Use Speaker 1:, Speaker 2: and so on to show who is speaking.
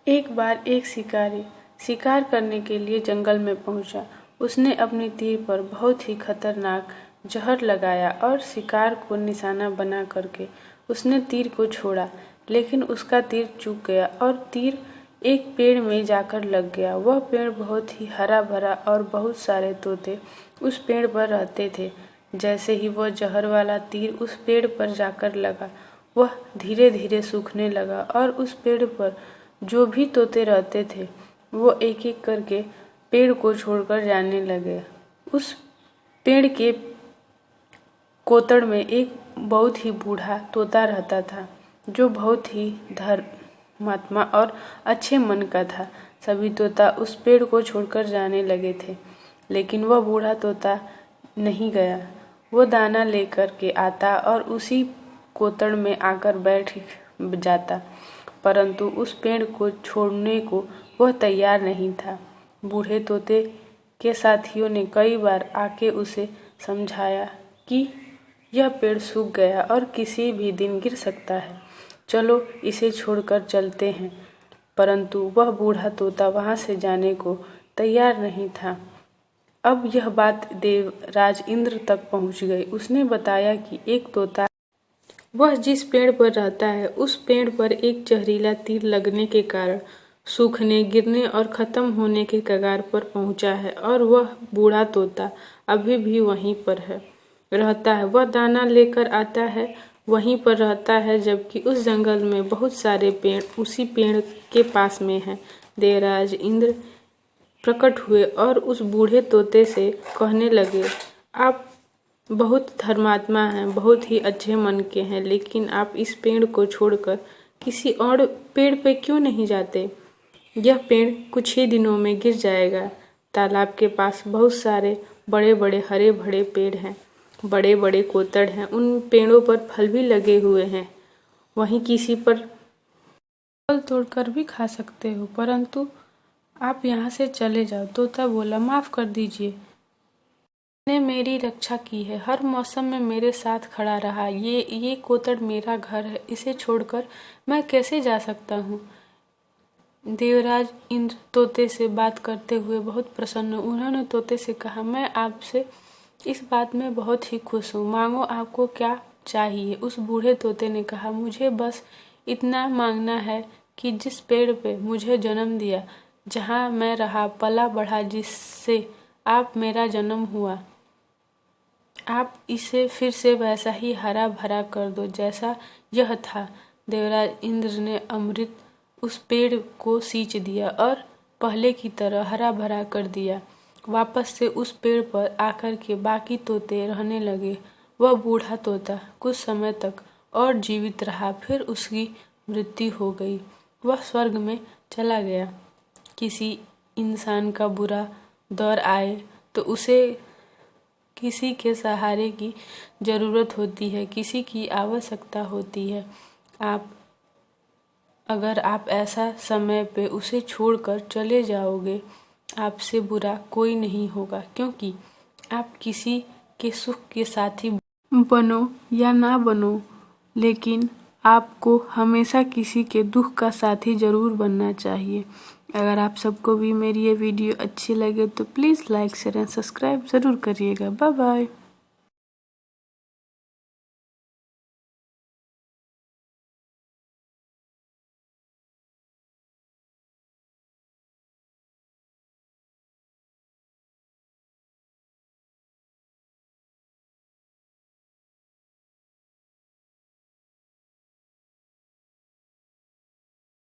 Speaker 1: एक बार एक शिकारी शिकार करने के लिए जंगल में पहुंचा। उसने अपनी तीर पर बहुत ही खतरनाक जहर लगाया और शिकार को निशाना बना करके उसने तीर को छोड़ा, लेकिन उसका तीर चूक गया और तीर एक पेड़ में जाकर लग गया। वह पेड़ बहुत ही हरा भरा और बहुत सारे तोते उस पेड़ पर रहते थे। जैसे ही वह जहर वाला तीर उस पेड़ पर जाकर लगा, वह धीरे धीरे सूखने लगा और उस पेड़ पर जो भी तोते रहते थे वो एक एक करके पेड़ को छोड़कर जाने लगे। उस पेड़ के कोतड़ में एक बहुत ही बूढ़ा तोता रहता था, जो बहुत ही धर्मात्मा और अच्छे मन का था। सभी तोता उस पेड़ को छोड़कर जाने लगे थे, लेकिन वह बूढ़ा तोता नहीं गया। वो दाना लेकर के आता और उसी कोतड़ में आकर बैठ जाता, परंतु उस पेड़ को छोड़ने को वह तैयार नहीं था। बूढ़े तोते के साथियों ने कई बार आके उसे समझाया कि यह पेड़ सूख गया और किसी भी दिन गिर सकता है, चलो इसे छोड़कर चलते हैं। परंतु वह बूढ़ा तोता वहां से जाने को तैयार नहीं था। अब यह बात देवराज इंद्र तक पहुंच गई। उसने बताया कि एक तोता वह जिस पेड़ पर रहता है उस पेड़ पर एक जहरीला तीर लगने के कारण सूखने, गिरने और खत्म होने के कगार पर पहुंचा है और वह बूढ़ा तोता अभी भी वहीं पर रहता है। वह दाना लेकर आता है, वहीं पर रहता है, जबकि उस जंगल में बहुत सारे पेड़ उसी पेड़ के पास में हैं। देवराज इंद्र प्रकट हुए और उस बूढ़े तोते से कहने लगे, आप बहुत धर्मात्मा हैं, बहुत ही अच्छे मन के हैं, लेकिन आप इस पेड़ को छोड़कर किसी और पेड़ पे क्यों नहीं जाते? यह पेड़ कुछ ही दिनों में गिर जाएगा। तालाब के पास बहुत सारे बड़े बड़े हरे भरे पेड़ हैं, बड़े बड़े कोतड़ हैं, उन पेड़ों पर फल भी लगे हुए हैं। वहीं किसी पर फल तोड़कर भी खा सकते हो, परंतु आप यहाँ से चले जाओ। तोता बोला, माफ कर दीजिए, ने मेरी रक्षा की है, हर मौसम में मेरे साथ खड़ा रहा। ये कोतड़ मेरा घर है, इसे छोड़कर मैं कैसे जा सकता हूँ? देवराज इंद्र तोते से बात करते हुए बहुत प्रसन्न। उन्होंने तोते से कहा, मैं आपसे इस बात में बहुत ही खुश हूँ, मांगो आपको क्या चाहिए। उस बूढ़े तोते ने कहा, मुझे बस इतना मांगना है कि जिस पेड़ पे मुझे जन्म दिया, जहाँ मैं रहा पला बढ़ा, जिससे आप मेरा जन्म हुआ, आप इसे फिर से वैसा ही हरा भरा कर दो जैसा यह था। देवराज इंद्र ने अमृत उस पेड़ को सींच दिया और पहले की तरह हरा भरा कर दिया। वापस से उस पेड़ पर आकर के बाकी तोते रहने लगे। वह बूढ़ा तोता कुछ समय तक और जीवित रहा, फिर उसकी मृत्यु हो गई। वह स्वर्ग में चला गया। किसी इंसान का बुरा दौर आए तो उसे किसी के सहारे की ज़रूरत होती है, किसी की आवश्यकता होती है। अगर आप ऐसा समय पे उसे छोड़कर चले जाओगे, आपसे बुरा कोई नहीं होगा, क्योंकि आप किसी के सुख के साथी बनो या ना बनो, लेकिन आपको हमेशा किसी के दुख का साथी जरूर बनना चाहिए। अगर आप सबको भी मेरी ये वीडियो अच्छी लगे तो please like, share and subscribe ज़रूर करिएगा। Bye bye.